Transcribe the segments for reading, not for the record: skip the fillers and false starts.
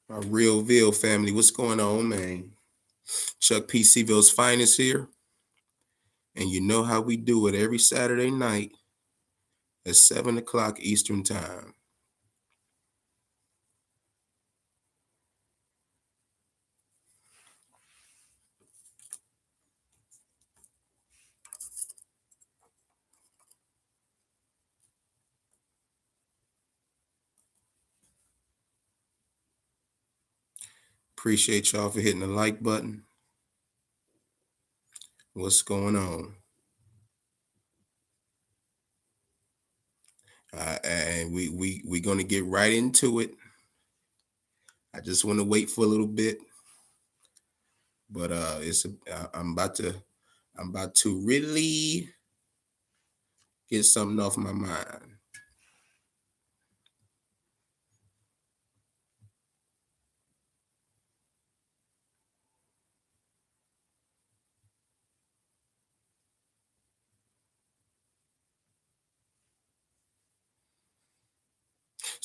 My real Ville family, what's going on, man? Chuck P. C-Ville's finest here. And you know how we do it every Saturday night at 7 o'clock Eastern Time. Appreciate y'all for hitting the like button. What's going on? And we gonna get right into it. I just want to wait for a little bit, but I'm about to really get something off my mind.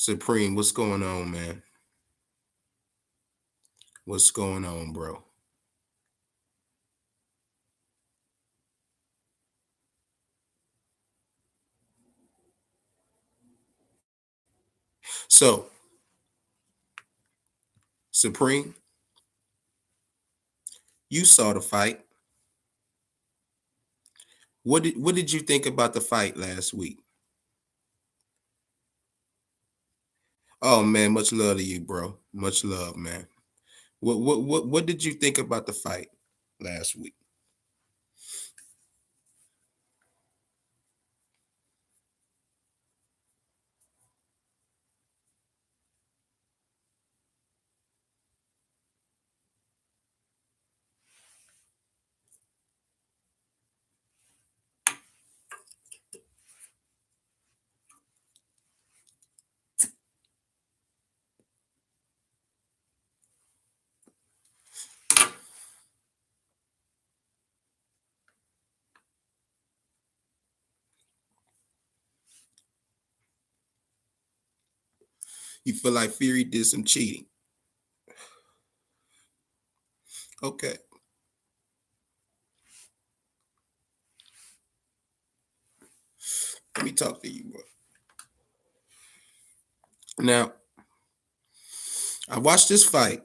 Supreme, what's going on, man? What's going on, bro? So, Supreme, you saw the fight. What did you think about the fight last week? Oh man, much love to you, bro. Much love, man. What did you think about the fight last week? You feel like Fury did some cheating? Okay, let me talk to you, bro. Now, I watched this fight,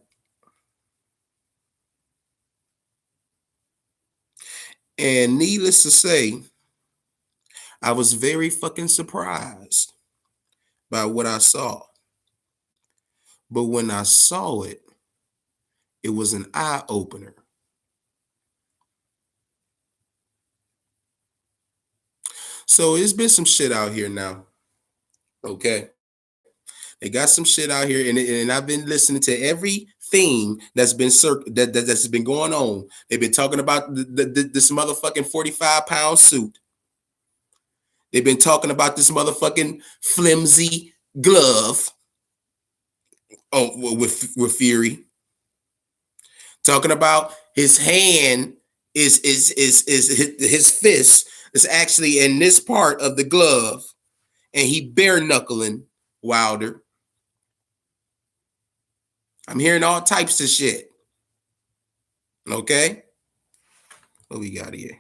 and needless to say, I was very fucking surprised by what I saw. But when I saw it, it was an eye opener. So it's been some shit out here now. Okay. They got some shit out here, and I've been listening to everything that's been that's been going on. They've been talking about this motherfucking 45-pound suit. They've been talking about this motherfucking flimsy glove. Oh, with Fury, talking about his hand is his fist is actually in this part of the glove, and he bare knuckling Wilder. I'm hearing all types of shit. Okay, what we got here?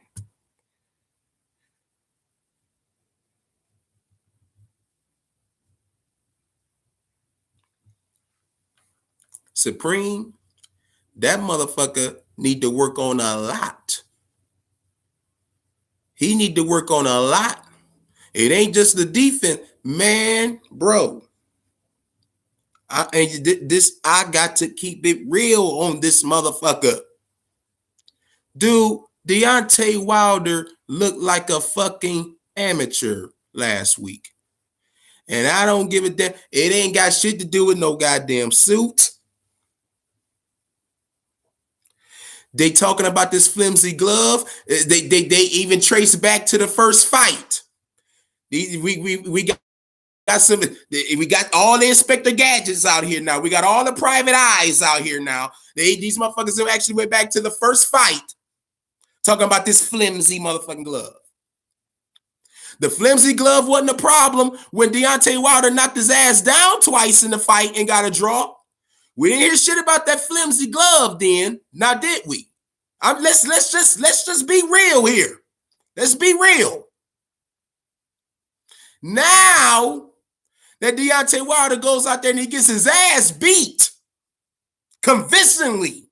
Supreme, that motherfucker need to work on a lot. He need to work on a lot. It ain't just the defense, man, bro. I got to keep it real on this motherfucker. Dude, Deontay Wilder looked like a fucking amateur last week. And I don't give a damn. It ain't got shit to do with no goddamn suit. They talking about this flimsy glove. They even trace back to the first fight. We got some. We got all the Inspector Gadgets out here now. We got all the private eyes out here now. These motherfuckers have actually went back to the first fight, talking about this flimsy motherfucking glove. The flimsy glove wasn't a problem when Deontay Wilder knocked his ass down twice in the fight and got a draw. We didn't hear shit about that flimsy glove then. Now did we? Let's just be real here. Let's be real. Now that Deontay Wilder goes out there and he gets his ass beat convincingly.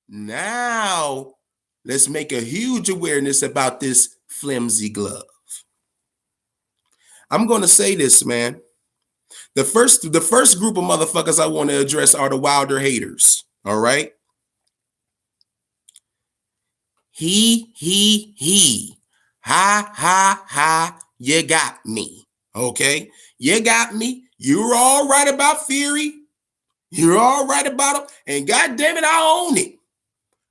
Now let's make a huge awareness about this flimsy glove. I'm going to say this, man. The first group of motherfuckers I want to address are the Wilder haters. All right. He. Ha. You got me. Okay. You got me. You're all right about Fury. You're all right about him. And God damn it, I own it.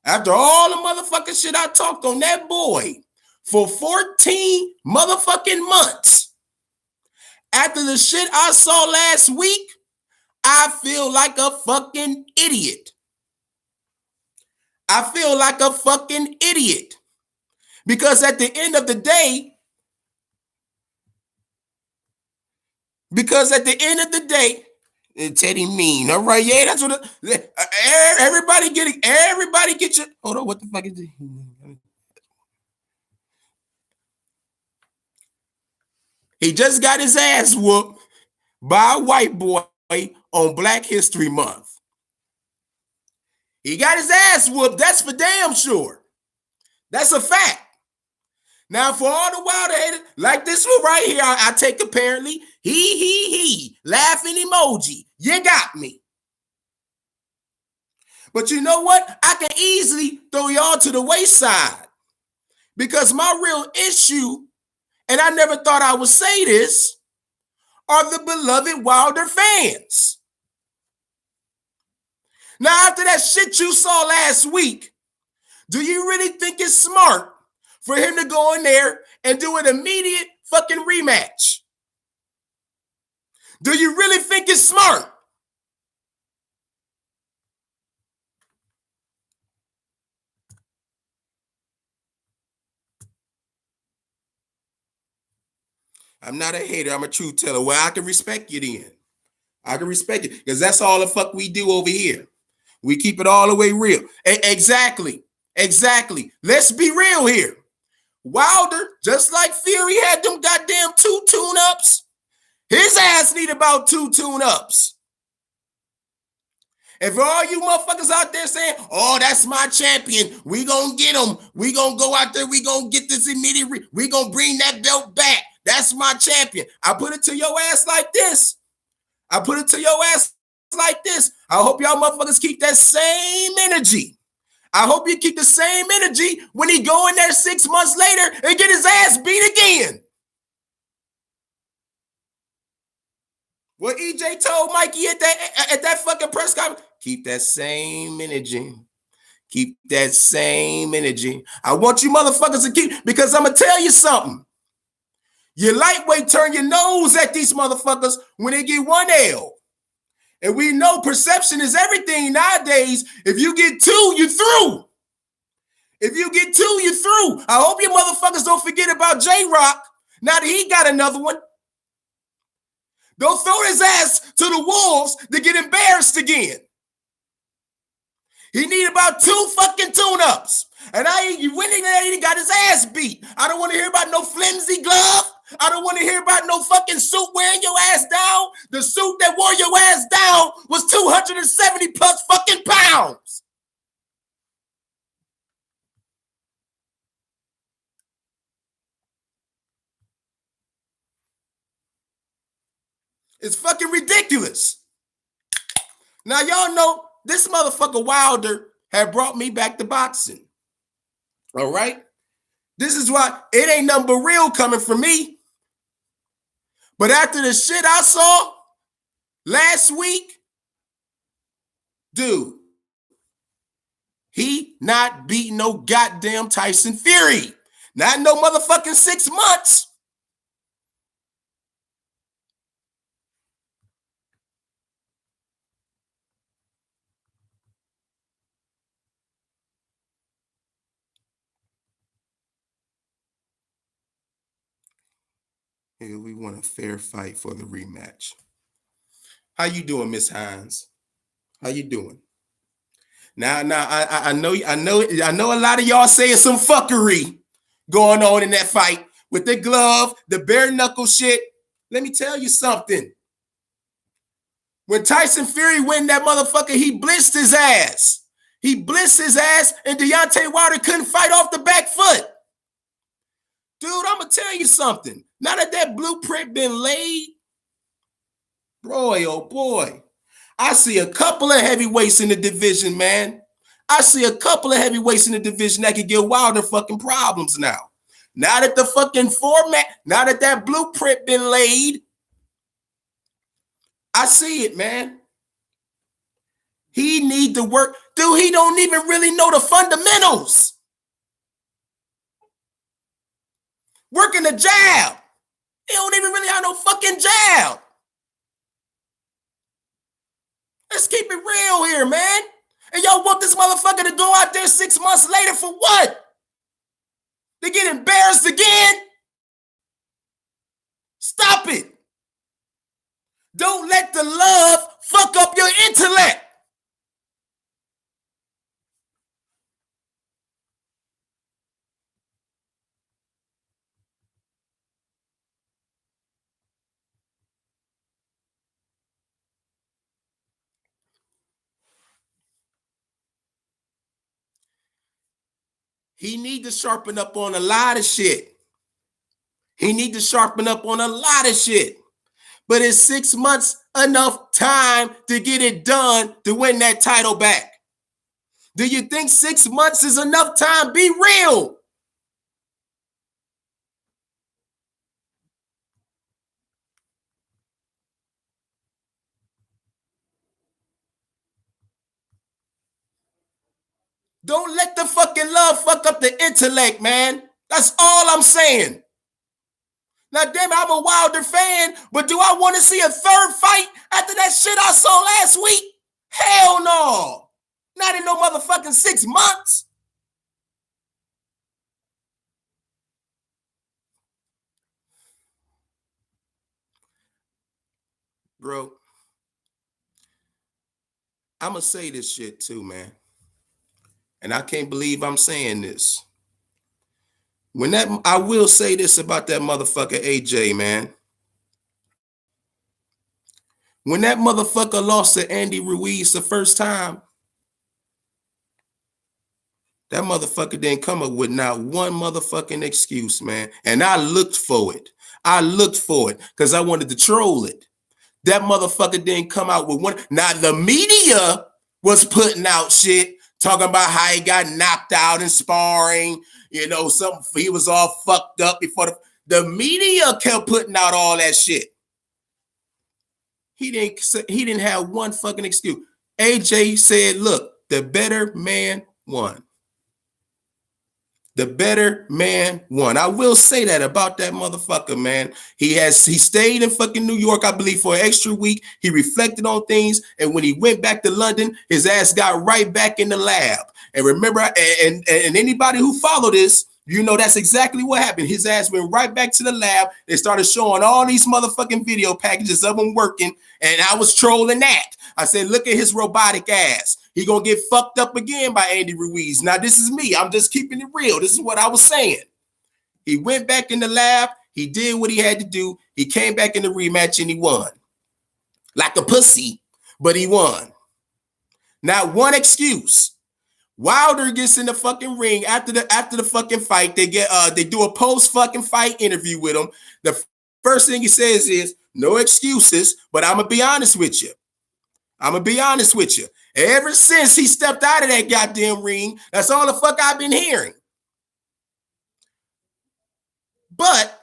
After all the motherfucking shit I talked on that boy for 14 motherfucking months. After the shit I saw last week, I feel like a fucking idiot. I feel like a fucking idiot. Because at the end of the day, Teddy mean, all right? Yeah, that's what everybody get your. Hold on, what the fuck is it? He just got his ass whooped by a white boy on Black History Month. He got his ass whooped. That's for damn sure. That's a fact. Now, for all the Wilder haters, like this one right here, I take apparently he laughing emoji. You got me. But you know what? I can easily throw y'all to the wayside because my real issue, and I never thought I would say this, are the beloved Wilder fans. Now, after that shit you saw last week, do you really think it's smart for him to go in there and do an immediate fucking rematch? Do you really think it's smart? I'm not a hater. I'm a truth teller. Well, I can respect you then. I can respect it because that's all the fuck we do over here. We keep it all the way real. Exactly. Let's be real here. Wilder, just like Fury had them goddamn 2 tune-ups, his ass need about 2 tune-ups. And for all you motherfuckers out there saying, oh, that's my champion, we gonna get him. We gonna go out there, we gonna get this immediate, we gonna bring that belt back. That's my champion. I put it to your ass like this. I hope y'all motherfuckers keep that same energy. I hope you keep the same energy when he go in there 6 months later and get his ass beat again. What EJ told Mikey at that fucking press conference, keep that same energy. Keep that same energy. I want you motherfuckers to keep, because I'm going to tell you something. Your lightweight turn your nose at these motherfuckers when they get 1 L. And we know perception is everything nowadays. If you get 2, you through. I hope you motherfuckers don't forget about J-Rock. Now that he got another one. Don't throw his ass to the wolves to get embarrassed again. He need about 2 fucking tune-ups. And he got his ass beat. I don't want to hear about no flimsy glove. I don't want to hear about no fucking suit wearing your ass down. The suit that wore your ass down was 270 plus fucking pounds. It's fucking ridiculous. Now, y'all know this motherfucker Wilder had brought me back to boxing. All right? This is why it ain't nothing but real coming from me. But after the shit I saw last week, dude, he not beating no goddamn Tyson Fury. Not no motherfucking 6 months. Here we want a fair fight for the rematch. How you doing, Miss Hines? How you doing? Now, I know a lot of y'all saying some fuckery going on in that fight with the glove, the bare knuckle shit. Let me tell you something. When Tyson Fury win that motherfucker, he blitzed his ass. He blitzed his ass, and Deontay Wilder couldn't fight off the back foot. Dude, I'm gonna tell you something. Now that blueprint been laid, boy, oh boy, I see a couple of heavyweights in the division, man. I see a couple of heavyweights in the division that could get Wilder fucking problems now. Now that the fucking format, now that blueprint been laid, I see it, man. He need to work. Dude, he don't even really know the fundamentals. Working the jab. He don't even really have no fucking jab. Let's keep it real here, man. And y'all want this motherfucker to go out there 6 months later for what? To get embarrassed again? Stop it. Don't let the love fuck up your intellect. He need to sharpen up on a lot of shit. He need to sharpen up on a lot of shit. But is 6 months enough time to get it done to win that title back? Do you think 6 months is enough time? Be real. Don't let the fucking love fuck up the intellect, man. That's all I'm saying. Now, damn it, I'm a Wilder fan, but do I want to see a third fight after that shit I saw last week? Hell no. Not in no motherfucking 6 months. Bro, I'm going to say this shit too, man. And I can't believe I'm saying this. I will say this about that motherfucker AJ, man. When that motherfucker lost to Andy Ruiz the first time, that motherfucker didn't come up with not one motherfucking excuse, man. And I looked for it. I looked for it because I wanted to troll it. That motherfucker didn't come out with one. Now, the media was putting out shit, talking about how he got knocked out in sparring. You know, he was all fucked up before the media kept putting out all that shit. He didn't have one fucking excuse. AJ said, look, the better man won. The better man won. I will say that about that motherfucker, man. He stayed in fucking New York, I believe, for an extra week. He reflected on things, and when he went back to London, his ass got right back in the lab. And remember, and anybody who followed this, you know that's exactly what happened. His ass went right back to the lab. They started showing all these motherfucking video packages of him working, and I was trolling that. I said, look at his robotic ass. He gonna get fucked up again by Andy Ruiz. Now, this is me. I'm just keeping it real. This is what I was saying. He went back in the lab. He did what he had to do. He came back in the rematch and he won. Like a pussy, but he won. Not one excuse. Wilder gets in the fucking ring after the fucking fight. They do a post fucking fight interview with him. The first thing he says is, no excuses, but I'm gonna be honest with you. Ever since he stepped out of that goddamn ring, that's all the fuck I've been hearing. But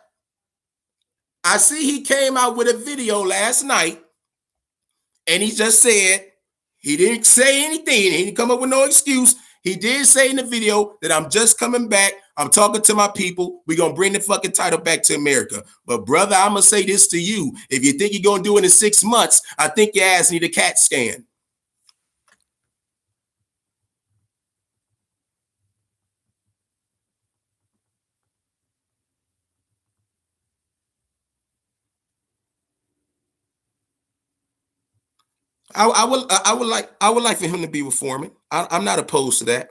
I see he came out with a video last night and he just said he didn't say anything. He didn't come up with no excuse. He did say in the video that I'm just coming back. I'm talking to my people. We're going to bring the fucking title back to America. But brother, I'm going to say this to you. If you think you're going to do it in 6 months, I think your ass need a CAT scan. I would like for him to be with Foreman. I'm not opposed to that.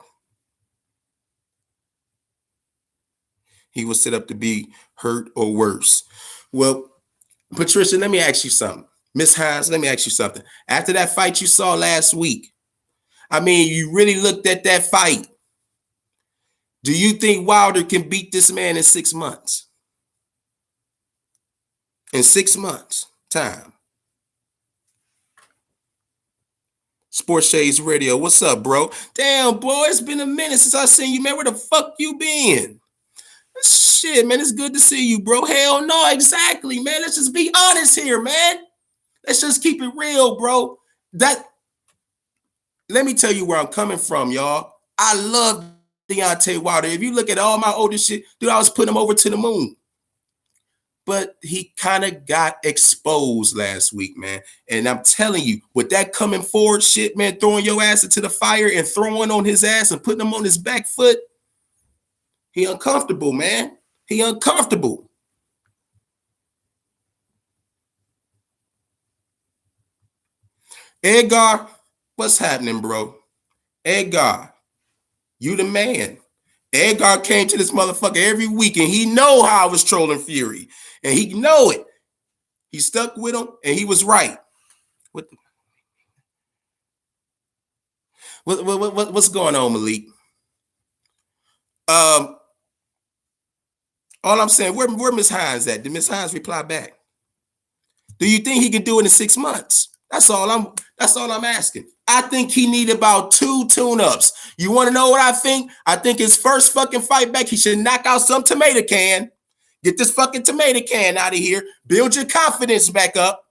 He was set up to be hurt or worse. Well, Patricia, let me ask you something. Miss Hines, let me ask you something. After that fight you saw last week, I mean, you really looked at that fight. Do you think Wilder can beat this man in 6 months? In 6 months time. Sports Shades Radio. What's up, bro? Damn, boy, it's been a minute since I seen you, man. Where the fuck you been? Shit, man, it's good to see you, bro. Hell no, exactly, man. Let's just be honest here, man. Let's just keep it real, bro. That Let me tell you where I'm coming from, y'all. I love Deontay Wilder. If you look at all my older shit, dude, I was putting him over to the moon. But he kind of got exposed last week, man. And I'm telling you, with that coming forward shit, man, throwing your ass into the fire and throwing on his ass and putting him on his back foot, he uncomfortable, man. He uncomfortable. Edgar, what's happening, bro? Edgar, you the man. Edgar came to this motherfucker every week, and he know how I was trolling Fury, and he know it. He stuck with him, and he was right. What's going on, Malik? Um, all I'm saying, where Miss Hines at? Did Miss Hines reply back? Do you think he can do it in 6 months? That's all I'm asking. I think he need about 2 tune-ups. You want to know what I think? I think his first fucking fight back, he should knock out some tomato can. Get this fucking tomato can out of here. Build your confidence back up.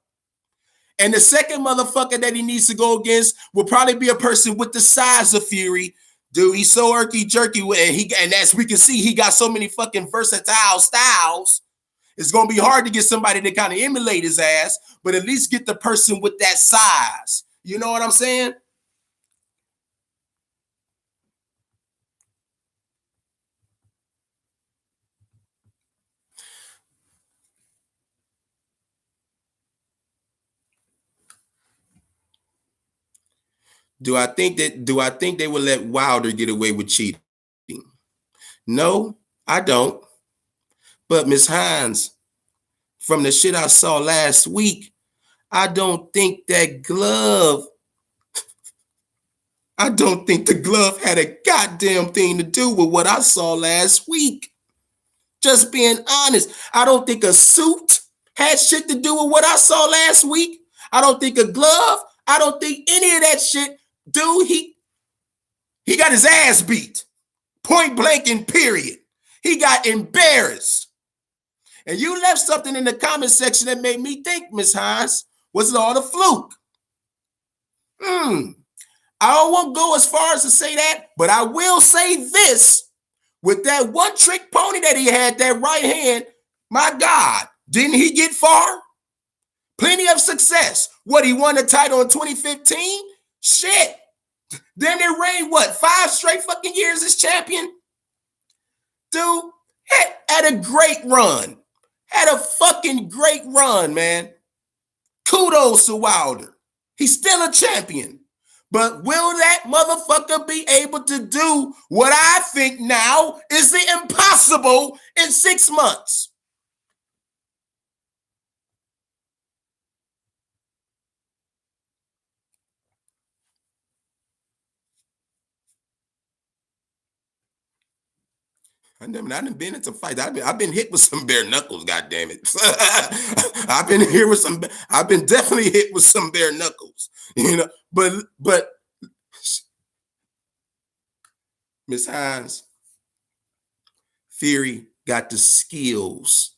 And the second motherfucker that he needs to go against will probably be a person with the size of Fury. Dude, he's so irky jerky, and as we can see, he got so many fucking versatile styles. It's gonna be hard to get somebody to kind of emulate his ass, but at least get the person with that size. You know what I'm saying? Do I think they would let Wilder get away with cheating? No, I don't. But Miss Hines, from the shit I saw last week, I don't think the glove had a goddamn thing to do with what I saw last week. Just being honest, I don't think a suit had shit to do with what I saw last week. I don't think a glove. I don't think any of that shit. Dude, he got his ass beat. Point blank and period. He got embarrassed. And you left something in the comment section that made me think, Miss Hines, was it all a fluke? I don't want to go as far as to say that, but I will say this. With that one trick pony that he had, that right hand, my God, didn't he get far? Plenty of success. What, he won the title in 2015? Shit. Then it reigned, 5 straight fucking years as champion? Dude, had a great run. Had a fucking great run, man. Kudos to Wilder. He's still a champion. But will that motherfucker be able to do what I think now is the impossible in 6 months? I done been into fights. I've been hit with some bare knuckles, God damn it. I've been definitely hit with some bare knuckles. But Miss Hines, Fury got the skills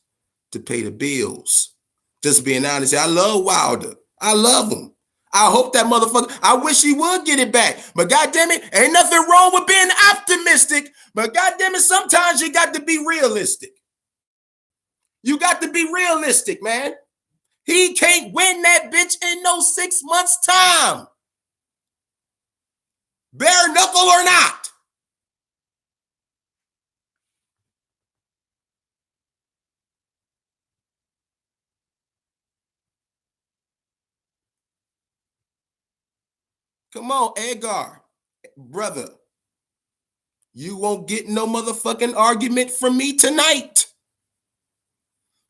to pay the bills. Just being honest, I love Wilder. I love him. I hope that motherfucker, I wish he would get it back. But goddamn it, ain't nothing wrong with being optimistic. But goddamn it, sometimes you got to be realistic. You got to be realistic, man. He can't win that bitch in no 6 months' time. Bare knuckle or not. Come on, Edgar, brother. You won't get no motherfucking argument from me tonight.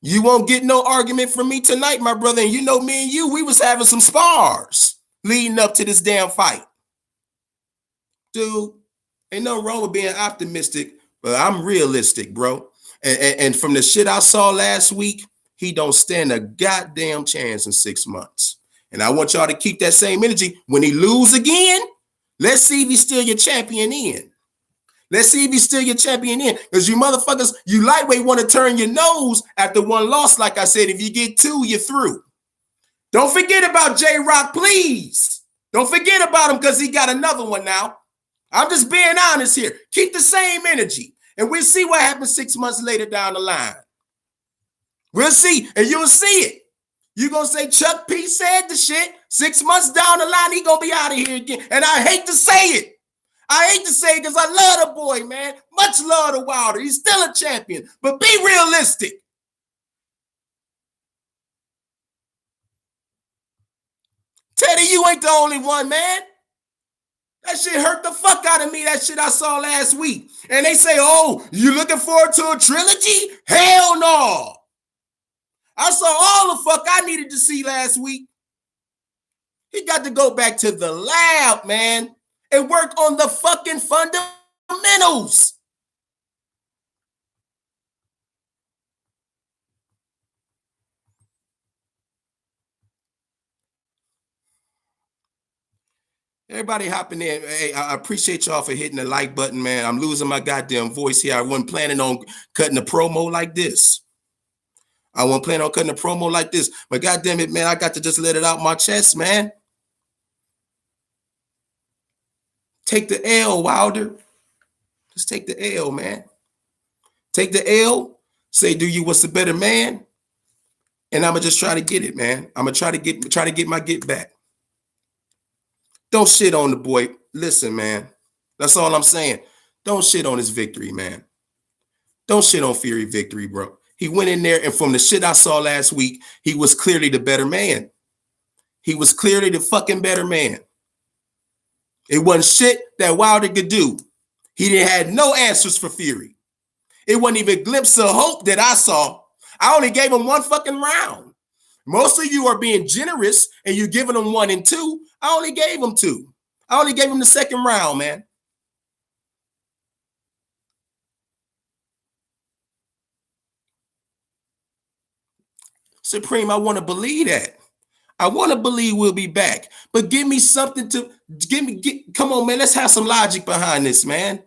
You won't get no argument from me tonight, my brother. And you know me and you, we was having some spars leading up to this damn fight. Dude, ain't no wrong with being optimistic, but I'm realistic, bro. And from the shit I saw last week, he don't stand a goddamn chance in 6 months. And I want y'all to keep that same energy. When he lose again, let's see if he's still your champion in. Let's see if he's still your champion in. Because you motherfuckers, you lightweight want to turn your nose after one loss. Like I said, if you get two, you're through. Don't forget about J-Rock, please. Don't forget about him because he got another one now. I'm just being honest here. Keep the same energy. And we'll see what happens 6 months later down the line. We'll see. And you'll see it. You're going to say Chuck P said the shit. 6 months down the line, he going to be out of here again. And I hate to say it. I hate to say it because I love the boy, man. Much love to Wilder. He's still a champion. But be realistic. Teddy, you ain't the only one, man. That shit hurt the fuck out of me, that shit I saw last week. And they say, oh, you looking forward to a trilogy? Hell no. I saw all the fuck I needed to see last week. He got to go back to the lab, man, and work on the fucking fundamentals. Everybody hopping in. Hey, I appreciate y'all for hitting the like button, man. I'm losing my goddamn voice here. I wasn't planning on cutting a promo like this. But goddamn it, man, I got to just let it out my chest, man. Take the L, Wilder. Just take the L, man. Take the L. Say, do you what's the better man? And I'm gonna just try to get it, man. I'm gonna try to get my get back. Don't shit on the boy. Listen, man. That's all I'm saying. Don't shit on his victory, man. Don't shit on Fury victory, bro. He went in there, and from the shit I saw last week, he was clearly the better man. He was clearly the fucking better man. It wasn't shit that Wilder could do. He didn't have no answers for Fury. It wasn't even a glimpse of hope that I saw. I only gave him one fucking round. Most of you are being generous, and you're giving him 1 and 2. I only gave him 2. I only gave him the second round, man. Supreme, I want to believe that. I want to believe we'll be back. But give me something to come on, man. Let's have some logic behind this, man.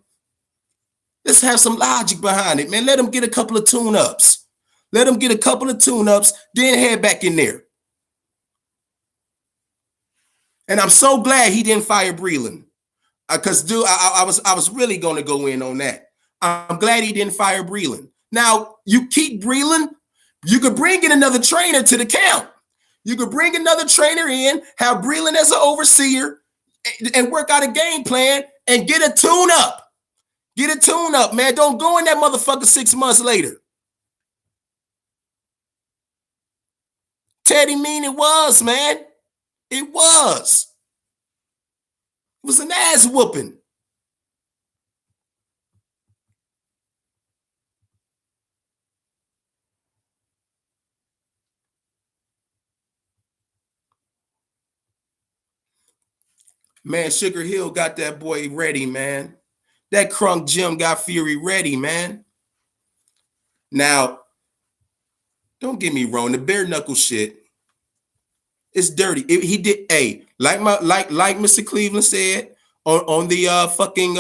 Let's have some logic behind it, man. Let him get a couple of tune-ups. Let him get a couple of tune-ups, then head back in there. And I'm so glad he didn't fire Breland. Because, dude, I was really going to go in on that. I'm glad he didn't fire Breland. Now, you keep Breland, you could bring in another trainer to the camp. You could bring another trainer in, have Breland as an overseer, and work out a game plan and get a tune-up. Get a tune-up, man. Don't go in that motherfucker 6 months later. Teddy mean it was, man. It was. It was an ass whooping. Man, Sugar Hill got that boy ready, man. That Crunk Jim got Fury ready, man. Now, don't get me wrong. The bare knuckle shit, it's dirty. He did, like Mr. Cleveland said on the fucking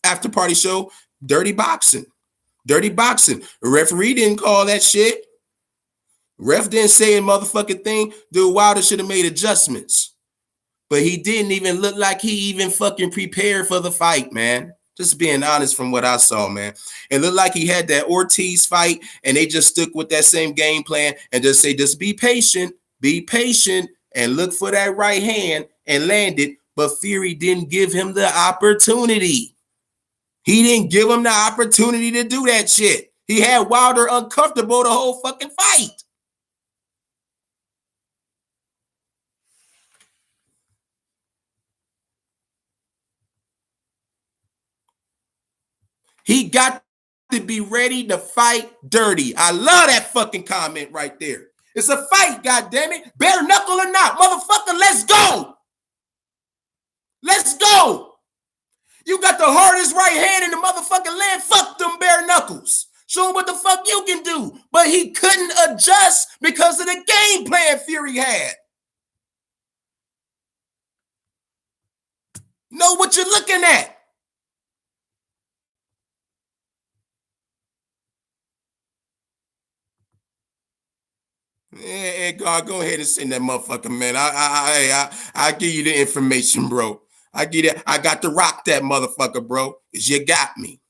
after party show, dirty boxing. Dirty boxing. The referee didn't call that shit. Ref didn't say a motherfucking thing. Dude, Wilder should have made adjustments. But he didn't even look like he even fucking prepared for the fight, man. Just being honest from what I saw, man. It looked like he had that Ortiz fight, and they just stuck with that same game plan and just say, just be patient, and look for that right hand and land it. But Fury didn't give him the opportunity. He didn't give him the opportunity to do that shit. He had Wilder uncomfortable the whole fucking fight. He got to be ready to fight dirty. I love that fucking comment right there. It's a fight, goddammit. Bare knuckle or not, motherfucker, let's go. Let's go. You got the hardest right hand in the motherfucking land. Fuck them bare knuckles. Show him what the fuck you can do. But he couldn't adjust because of the game plan Fury had. Know what you're looking at. Hey, God, go ahead and send that motherfucker, man. I give you the information, bro. I get it. I got to rock that motherfucker, bro, because you got me.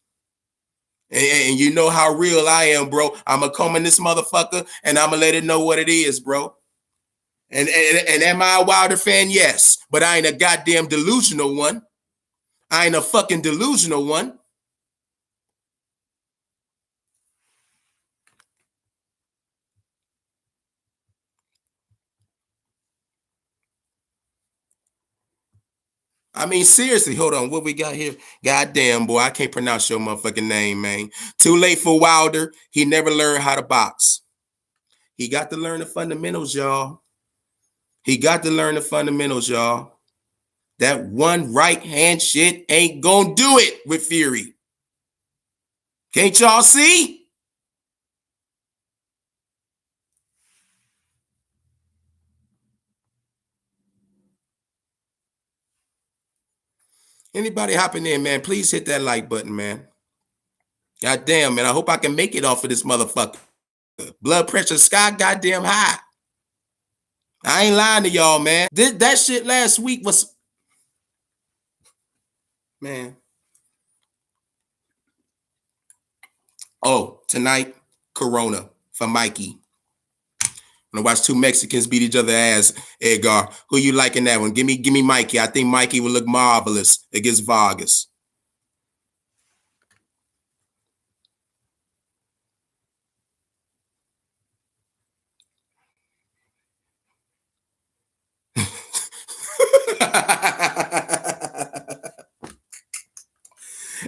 And you know how real I am, bro. I'm going to come in this motherfucker, and I'm going to let it know what it is, bro. And am I a Wilder fan? Yes. But I ain't a goddamn delusional one. I ain't a fucking delusional one. I mean, seriously, hold on. What we got here? Goddamn, boy, I can't pronounce your motherfucking name, man. Too late for Wilder. He never learned how to box. He got to learn the fundamentals, y'all. He got to learn the fundamentals, y'all. That one right hand shit ain't gonna do it with Fury. Can't y'all see? Anybody hopping in, man, please hit that like button, man. God damn, man. I hope I can make it off of this motherfucker. Blood pressure sky goddamn high. I ain't lying to y'all, man. That shit last week was, man. Oh, tonight, Corona for Mikey. I'm gonna watch two Mexicans beat each other ass. Edgar, who you liking that one? Give me Mikey. I think Mikey will look marvelous against Vargas.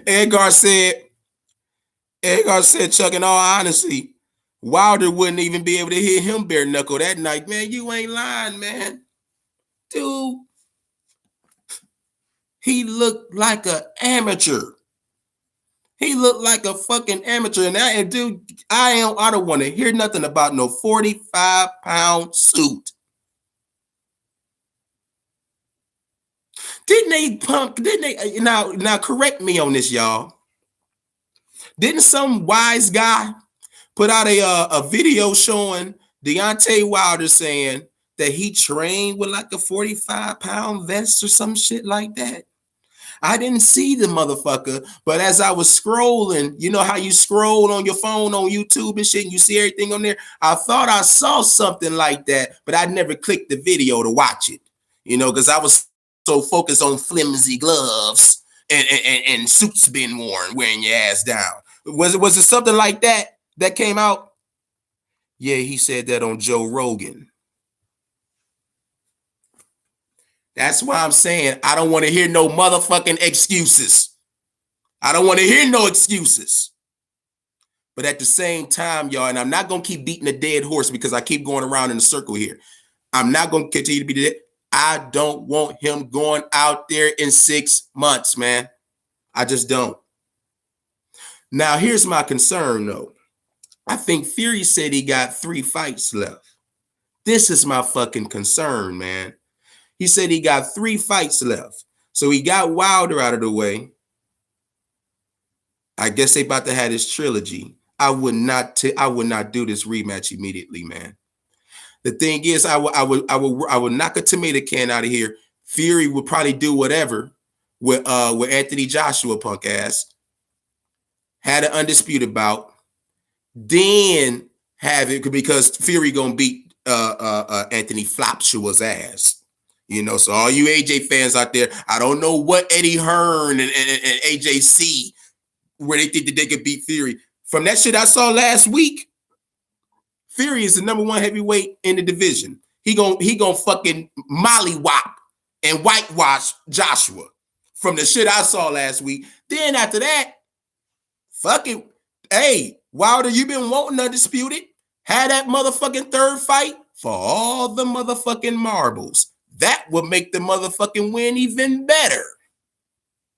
Edgar said, Chuck, in all honesty, Wilder wouldn't even be able to hit him bare knuckle that night. Man, you ain't lying, man. Dude, he looked like an amateur. He looked like a fucking amateur. And dude, I don't want to hear nothing about no 45-pound suit. Didn't they now correct me on this, y'all. Didn't some wise guy put out a video showing Deontay Wilder saying that he trained with like a 45-pound vest or some shit like that? I didn't see the motherfucker, but as I was scrolling, you know how you scroll on your phone on YouTube and shit, and you see everything on there? I thought I saw something like that, but I never clicked the video to watch it, you know, because I was so focused on flimsy gloves and suits being worn, wearing your ass down. Was it something like that came out? Yeah, he said that on Joe Rogan. That's why I'm saying I don't want to hear no motherfucking excuses. I don't want to hear no excuses. But at the same time, y'all, and I'm not going to keep beating a dead horse because I keep going around in a circle here. I'm not going to continue to be dead. I don't want him going out there in 6 months, man. I just don't. Now, here's my concern, though. I think Fury said he got 3 fights left. This is my fucking concern, man. He said he got 3 fights left. So he got Wilder out of the way. I guess they about to have this trilogy. I would not do this rematch immediately, man. The thing is, I would knock a tomato can out of here. Fury would probably do whatever with Anthony Joshua punk ass. Had an undisputed bout, then have it because Fury gonna beat Anthony Flopshua's ass. You know, so all you AJ fans out there, I don't know what Eddie Hearn and AJ see where they think that they could beat Fury. From that shit I saw last week, Fury is the #1 heavyweight in the division. He gonna fucking mollywop and whitewash Joshua from the shit I saw last week. Then after that, Fuck it. Hey, Wilder, you been wanting undisputed. Had that motherfucking third fight for all the motherfucking marbles. That would make the motherfucking win even better.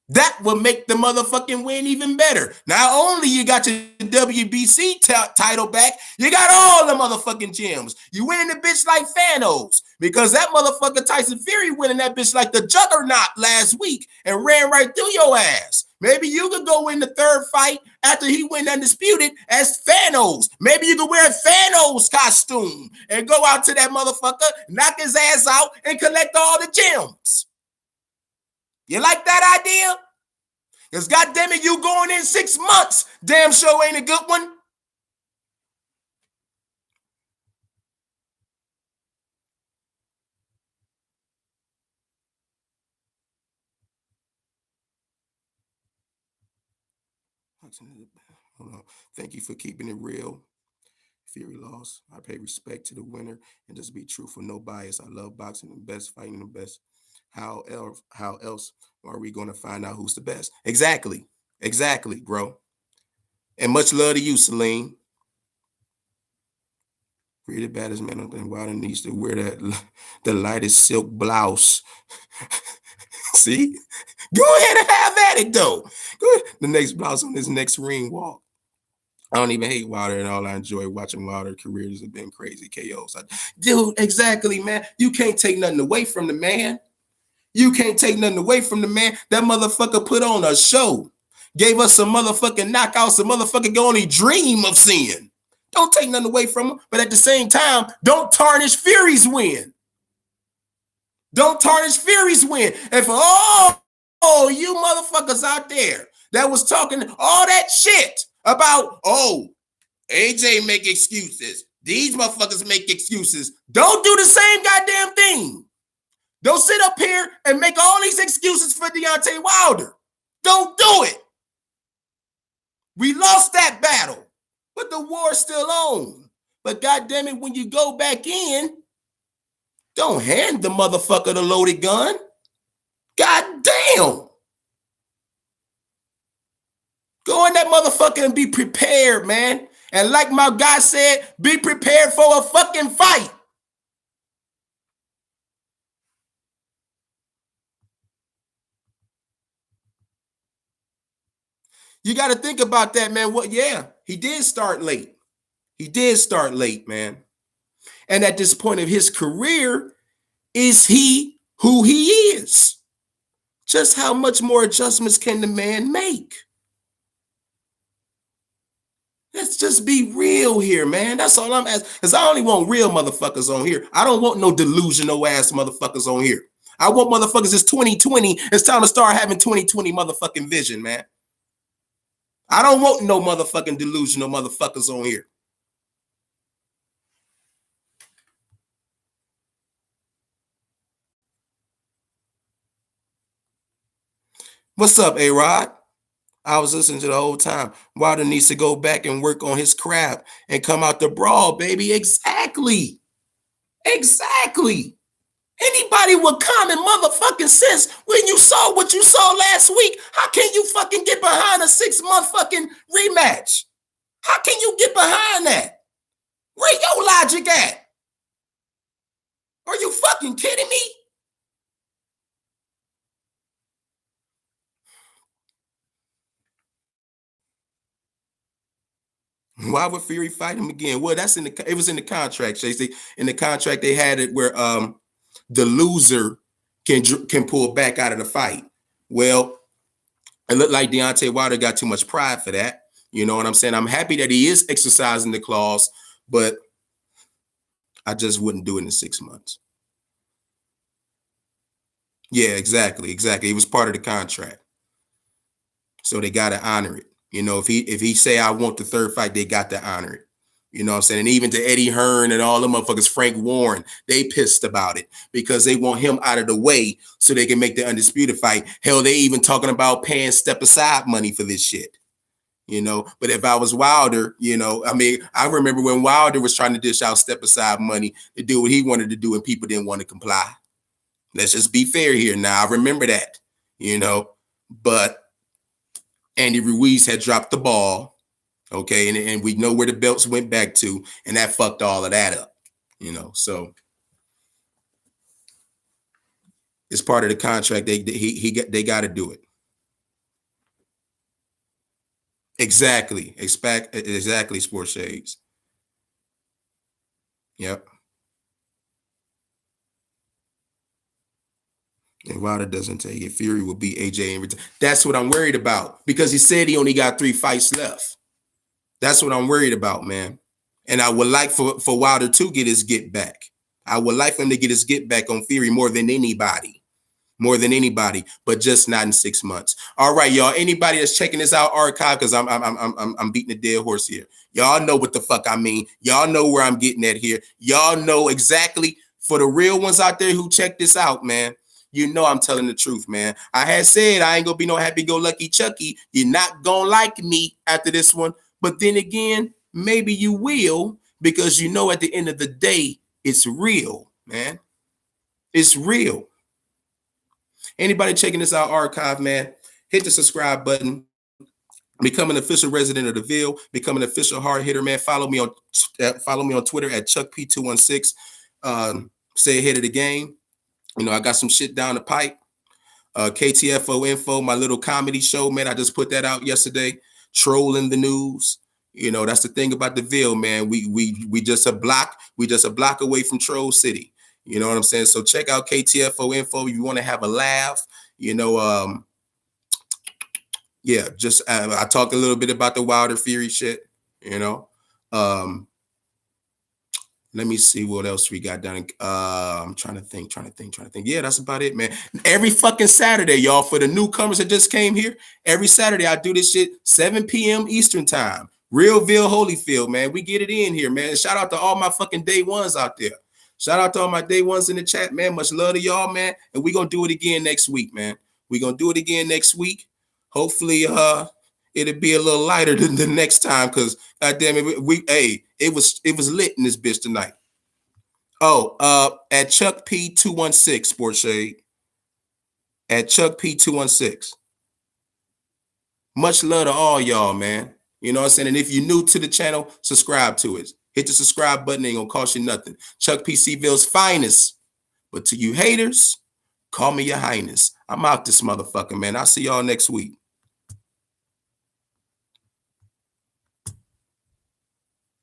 That will make the motherfucking win even better. Not only you got your WBC title back, you got all the motherfucking gems. You winning the bitch like Thanos because that motherfucker Tyson Fury winning that bitch like the juggernaut last week and ran right through your ass. Maybe you could go in the third fight after he went undisputed as Thanos. Maybe you could wear a Thanos costume and go out to that motherfucker, knock his ass out, and collect all the gems. You like that idea? Because goddamn it, you going in 6 months. Damn sure ain't a good one. Hold on. Thank you for keeping it real. Fury lost. I pay respect to the winner and just be truthful, no bias. I love boxing, the best, fighting the best. How else are we going to find out who's the best? Exactly, bro. And much love to you, Celine. We're the baddest man on the Wilder needs to wear the lightest silk blouse. See? Go ahead and have at it, though. Go ahead. The next blouse on this next ring walk. I don't even hate Wilder at all. I enjoy watching Wilder careers have been crazy KOs. Dude, exactly, man. You can't take nothing away from the man. You can't take nothing away from the man. That motherfucker put on a show. Gave us some motherfucking knockouts the motherfucker can only dream of seeing. Don't take nothing away from him. But at the same time, don't tarnish Fury's win. Don't tarnish Fury's win. And for all you motherfuckers out there that was talking all that shit about, AJ make excuses. These motherfuckers make excuses. Don't do the same goddamn thing. Don't sit up here and make all these excuses for Deontay Wilder. Don't do it. We lost that battle, but the war's still on. But goddamn it, when you go back in, don't hand the motherfucker the loaded gun. Goddamn. Go in that motherfucker and be prepared, man. And like my guy said, be prepared for a fucking fight. You got to think about that, man. He did start late. Man. And at this point of his career, is he who he is? Just how much more adjustments can the man make? Let's just be real here, man. That's all I'm asking. Because I only want real motherfuckers on here. I don't want no delusional ass motherfuckers on here. I want motherfuckers. It's 2020. It's time to start having 2020 motherfucking vision, man. I don't want no motherfucking delusional motherfuckers on here. What's up, A-Rod? I was listening to the whole time. Wilder needs to go back and work on his craft and come out the brawl, baby. Exactly. Anybody with common motherfucking sense, when you saw what you saw last week, how can you fucking get behind a 6-month fucking rematch? How can you get behind that? Where your logic at? Are you fucking kidding me? Why would Fury fight him again? Well, it was in the contract, Chasey. In the contract, they had it where the loser can pull back out of the fight. Well, it looked like Deontay Wilder got too much pride for that. You know what I'm saying? I'm happy that he is exercising the clause, but I just wouldn't do it in 6 months. Yeah, exactly. It was part of the contract. So they got to honor it. You know, if he say I want the third fight, they got to honor it. You know what I'm saying? And even to Eddie Hearn and all the motherfuckers, Frank Warren, they pissed about it because they want him out of the way so they can make the undisputed fight. Hell, they even talking about paying step aside money for this shit. You know, but if I was Wilder, you know, I mean, I remember when Wilder was trying to dish out step aside money to do what he wanted to do and people didn't want to comply. Let's just be fair here now. I remember that, you know, but Andy Ruiz had dropped the ball. Okay, and we know where the belts went back to, and that fucked all of that up. So it's part of the contract. They got to do it. Exactly. Exactly. Sports Shades. Yep. And Wilder doesn't take it, Fury will beat AJ in return. That's what I'm worried about, because he said he only got 3 fights left. That's what I'm worried about, man. And I would like for Wilder to get his get back. I would like for him to get his get back on Fury more than anybody. But just not in 6 months. All right, y'all. Anybody that's checking this out archive, because I'm beating a dead horse here. Y'all know what the fuck I mean. Y'all know where I'm getting at here. Y'all know exactly, for the real ones out there who check this out, man. You know I'm telling the truth, man. I had said I ain't gonna be no happy-go-lucky Chucky. You're not gonna like me after this one. But then again, maybe you will, because you know at the end of the day, it's real, man. It's real. Anybody checking this out archive, man, hit the subscribe button. Become an official resident of the Ville. Become an official hard hitter, man. Follow me on Twitter at ChuckP216. Stay ahead of the game. I got some shit down the pipe. KTFO Info, my little comedy show, man. I just put that out yesterday. Trolling the news. That's the thing about the Ville, man. We just a block away from Troll City. You know what I'm saying? So check out KTFO Info if you want to have a laugh. Just I talked a little bit about the Wilder Fury shit. Let me see what else we got down. I'm trying to think. Yeah, that's about it, man. Every fucking Saturday, y'all, for the newcomers that just came here, every Saturday I do this shit 7 p.m. Eastern time. Real Ville Holyfield, man. We get it in here, man. Shout out to all my fucking day ones out there. Shout out to all my day ones in the chat, man. Much love to y'all, man. And we're gonna do it again next week, man. Hopefully, it'll be a little lighter than the next time, because goddamn it, it was lit in this bitch tonight. Oh, at Chuck P216, Sports Shade. At Chuck P216. Much love to all y'all, man. You know what I'm saying? And if you're new to the channel, subscribe to it. Hit the subscribe button, ain't gonna cost you nothing. Chuck P. C-Ville's finest. But to you haters, call me your highness. I'm out this motherfucker, man. I'll see y'all next week.